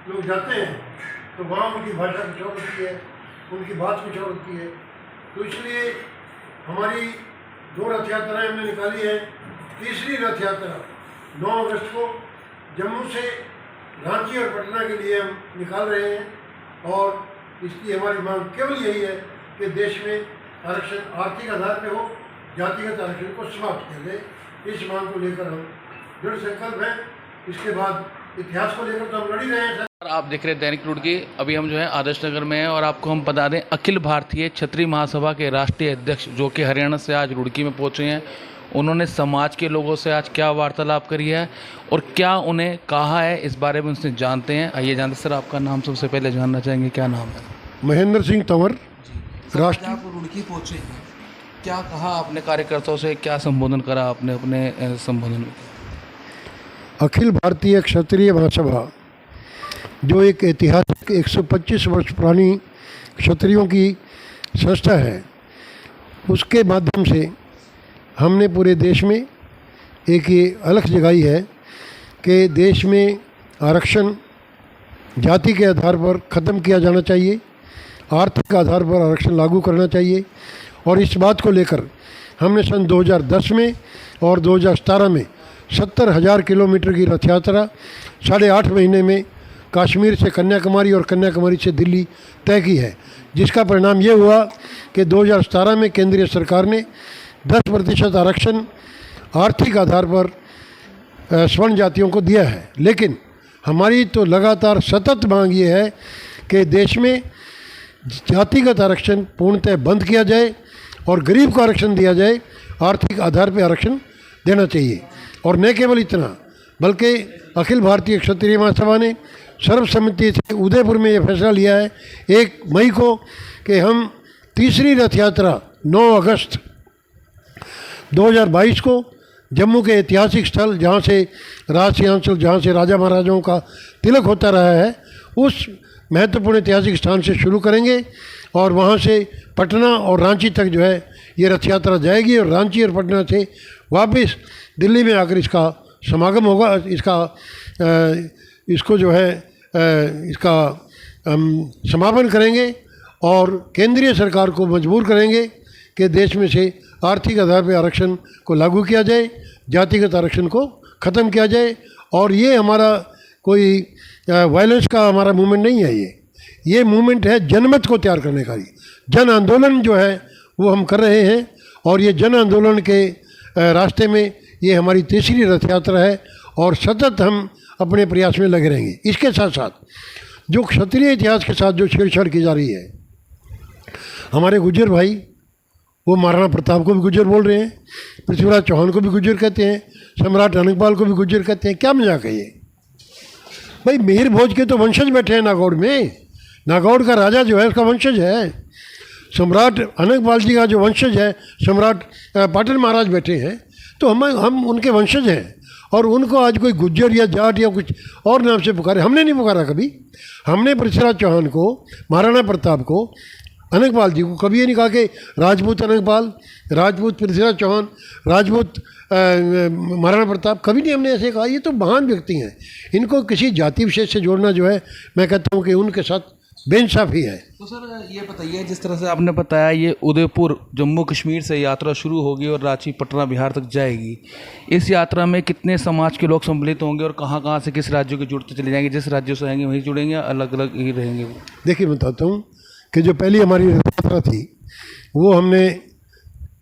लोग जाते हैं तो वहाँ उनकी भाषा कुछ और होती है, उनकी बात कुछ और होती है। तो इसलिए हमारी 2 रथ यात्राएँ हमने निकाली है। तीसरी रथ यात्रा 9 अगस्त को जम्मू से रांची और पटना के लिए हम निकाल रहे हैं और इसकी हमारी मांग केवल यही है कि देश में आरक्षण आर्थिक आधार पर हो, जातिगत आरक्षण को समाप्त कर दे। इस मांग को लेकर हम दृढ़ संकल्प हैं। इसके बाद इतिहास को लेकर तो हम लड़ ही रहे हैं सर। आप देख रहे हैं दैनिक रुड़की। अभी हम जो है आदर्श नगर में हैं और आपको हम बता दें अखिल भारतीय क्षत्रिय महासभा के राष्ट्रीय अध्यक्ष जो कि हरियाणा से आज रुड़की में पहुंचे हैं, उन्होंने समाज के लोगों से आज क्या वार्तालाप करी है और क्या उन्हें कहा है इस बारे में उनसे जानते हैं। आइए जानते। सर आपका नाम सबसे पहले जानना चाहेंगे, क्या नाम है? महेंद्र सिंह तंवर। राष्ट्रीय आप रुड़की पहुँचे हैं, क्या कहा आपने कार्यकर्ताओं से, क्या संबोधन करा आपने अपने संबोधन में? अखिल भारतीय क्षत्रिय महासभा जो एक ऐतिहासिक 125 वर्ष पुरानी क्षत्रियों की संस्था है, उसके माध्यम से हमने पूरे देश में एक ये अलख जगाई है कि देश में आरक्षण जाति के आधार पर ख़त्म किया जाना चाहिए, आर्थिक आधार पर आरक्षण लागू करना चाहिए। और इस बात को लेकर हमने सन 2010 में और 2017 में 70,000 किलोमीटर की रथ यात्रा 8.5 महीने में कश्मीर से कन्याकुमारी और कन्याकुमारी से दिल्ली तय की है, जिसका परिणाम ये हुआ कि 2017 में केंद्रीय सरकार ने 10% आरक्षण आर्थिक आधार पर स्वर्ण जातियों को दिया है। लेकिन हमारी तो लगातार सतत मांग ये है कि देश में जातिगत आरक्षण पूर्णतः बंद किया जाए और गरीब को आरक्षण दिया जाए, आर्थिक आधार पर आरक्षण देना चाहिए। और न केवल इतना, बल्कि अखिल भारतीय क्षत्रिय महासभा ने सर्वसम्मति से उदयपुर में ये फैसला लिया है 1 मई को कि हम तीसरी रथ यात्रा 9 अगस्त 2022 को जम्मू के ऐतिहासिक स्थल जहाँ से राजसिंहासन, जहाँ से राजा महाराजाओं का तिलक होता रहा है, उस महत्वपूर्ण ऐतिहासिक स्थान से शुरू करेंगे और वहाँ से पटना और रांची तक जो है ये रथ यात्रा जाएगी और रांची और पटना से वापस दिल्ली में आकर इसका समागम होगा। इसको जो है इसका समापन करेंगे और केंद्रीय सरकार को मजबूर करेंगे कि देश में से आर्थिक आधार पर आरक्षण को लागू किया जाए, जातिगत आरक्षण को ख़त्म किया जाए। और ये हमारा कोई वायलेंस का हमारा मूवमेंट नहीं है, ये मूवमेंट है जनमत को तैयार करने का। जन आंदोलन जो है वो हम कर रहे हैं और ये जन आंदोलन के रास्ते में ये हमारी तीसरी रथ यात्रा है और सतत हम अपने प्रयास में लगे रहेंगे। इसके साथ साथ जो क्षत्रिय इतिहास के साथ जो छेड़छाड़ की जा रही है, हमारे गुज्जर भाई वो महाराणा प्रताप को भी गुज्जर बोल रहे हैं, पृथ्वीराज चौहान को भी गुज्जर कहते हैं, सम्राट अनंगपाल को भी गुज्जर कहते हैं। क्या मजाक है ये भाई? मिहिर भोज के तो वंशज बैठे हैं नागौर में, नागौर का राजा जो है उसका वंशज है। सम्राट अनंगपाल जी का जो वंशज है सम्राट पाटन महाराज बैठे हैं, तो हम उनके वंशज हैं और उनको आज कोई गुज्जर या जाट या कुछ और नाम से पुकारे, हमने नहीं पुकारा कभी। हमने पृथ्वीराज चौहान को, महाराणा प्रताप को, अनंगपाल जी को कभी ये नहीं कहा कि राजपूत अनंगपाल, राजपूत पृथ्वीराज चौहान, राजपूत महाराणा प्रताप, कभी नहीं हमने ऐसे कहा। ये तो महान व्यक्ति हैं, इनको किसी जाति विशेष से जोड़ना जो है मैं कहता हूँ कि उनके साथ बेइंसाफी है। तो सर ये बताइए, जिस तरह से आपने बताया ये उदयपुर जम्मू कश्मीर से यात्रा शुरू होगी और रांची पटना बिहार तक जाएगी, इस यात्रा में कितने समाज के लोग सम्मिलित होंगे और कहाँ कहाँ से किस राज्यों के जुड़ते चले जाएंगे? जिस राज्यों से आएंगे वहीं जुड़ेंगे या अलग अलग ही रहेंगे? देखिए बताता हूँ कि जो पहली हमारी यात्रा थी वो हमने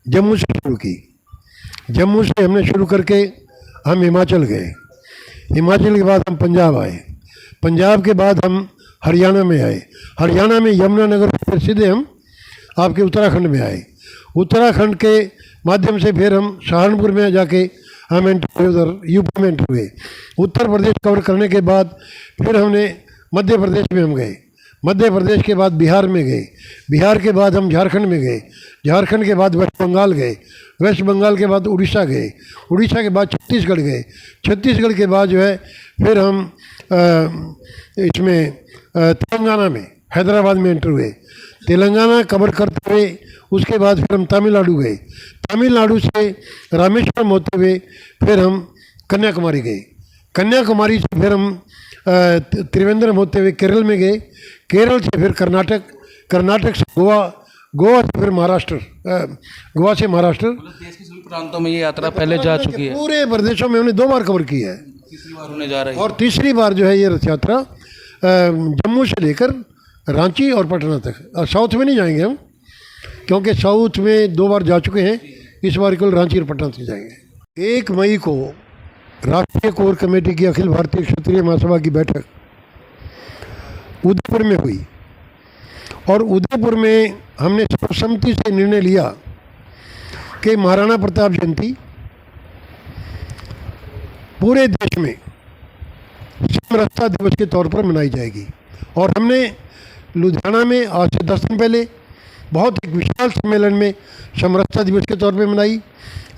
जम्मू से शुरू की। जम्मू से हमने शुरू करके हम हिमाचल गए, हिमाचल के बाद हम पंजाब आए, पंजाब के बाद हम हरियाणा में आए, हरियाणा में यमुनानगर से सीधे हम आपके उत्तराखंड में आए, उत्तराखंड के माध्यम से फिर हम सहारनपुर में जाके हम एंटर हुए, उधर यूपी में एंटर हुए। उत्तर प्रदेश कवर करने के बाद फिर हमने मध्य प्रदेश में हम गए, मध्य प्रदेश के बाद बिहार में गए, बिहार के बाद हम झारखंड में गए, झारखंड के बाद वेस्ट बंगाल गए, वेस्ट बंगाल के बाद उड़ीसा गए, उड़ीसा के बाद छत्तीसगढ़ गए, छत्तीसगढ़ के बाद जो है फिर हम इसमें तेलंगाना में हैदराबाद में एंटर हुए, तेलंगाना कवर करते हुए उसके बाद फिर हम तमिलनाडु गए, तमिलनाडु से रामेश्वरम होते हुए फिर हम कन्याकुमारी गए, कन्याकुमारी से फिर हम त्रिवेंद्रम होते हुए केरल में गए, केरल से फिर कर्नाटक, कर्नाटक से गोवा, गोवा से फिर महाराष्ट्र, गोवा से महाराष्ट्र, देश के सभी प्रांतों में ये यात्रा पहले जा चुकी है, पूरे प्रदेशों में हमने 2 बार कवर की है तीसरी बार होने जा रही है। और तीसरी बार जो है ये रथ यात्रा जम्मू से लेकर रांची और पटना तक। और साउथ में नहीं जाएंगे हम, क्योंकि साउथ में 2 बार जा चुके हैं, इस बार केवल रांची और पटना तक जाएंगे। 1 मई को राष्ट्रीय कोर कमेटी की अखिल भारतीय क्षत्रिय महासभा की बैठक उदयपुर में हुई और उदयपुर में हमने सर्वसम्मति से निर्णय लिया कि महाराणा प्रताप जयंती पूरे देश में समरसता दिवस के तौर पर मनाई जाएगी। और हमने लुधियाना में आज से 10 दिन पहले बहुत एक विशाल सम्मेलन में समरसता दिवस के तौर पर मनाई।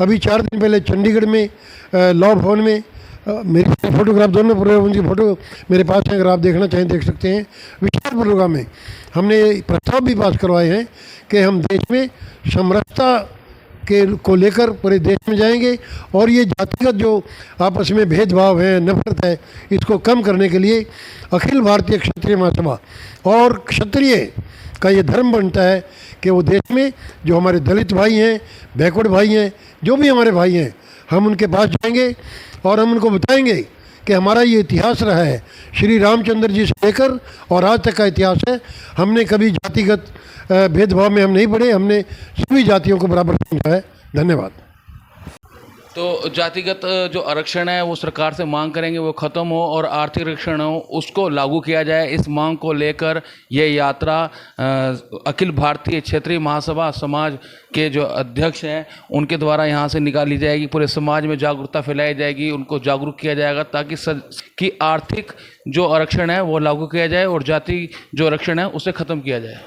अभी 4 दिन पहले चंडीगढ़ में लॉ भवन में मेरी फोटोग्राफ, दोनों प्रोग्राम की फ़ोटो मेरे पास है, अगर आप देखना चाहें देख सकते हैं। विशाल प्रोग्राम में हमने प्रस्ताव भी पास करवाए हैं कि हम देश में समरसता को लेकर पूरे देश में जाएंगे और ये जातिगत जो आपस में भेदभाव है, नफरत है, इसको कम करने के लिए अखिल भारतीय क्षत्रिय महासभा और क्षत्रिय का ये धर्म बनता है कि वो देश में जो हमारे दलित भाई हैं, बैकवर्ड भाई हैं, जो भी हमारे भाई हैं, हम उनके पास जाएंगे और हम उनको बताएंगे कि हमारा ये इतिहास रहा है, श्री रामचंद्र जी से लेकर और आज तक का इतिहास है। हमने कभी जातिगत भेदभाव में हम नहीं पड़े, हमने सभी जातियों को बराबर समझा है। धन्यवाद। तो जातिगत जो आरक्षण है वो सरकार से मांग करेंगे वो ख़त्म हो और आर्थिक आरक्षण हो उसको लागू किया जाए। इस मांग को लेकर ये यात्रा अखिल भारतीय क्षेत्रीय महासभा समाज के जो अध्यक्ष हैं उनके द्वारा यहाँ से निकाली जाएगी। पूरे समाज में जागरूकता फैलाई जाएगी, उनको जागरूक किया जाएगा ताकि कि आर्थिक जो आरक्षण है वो लागू किया जाए और जाति जो आरक्षण है उसे ख़त्म किया जाए।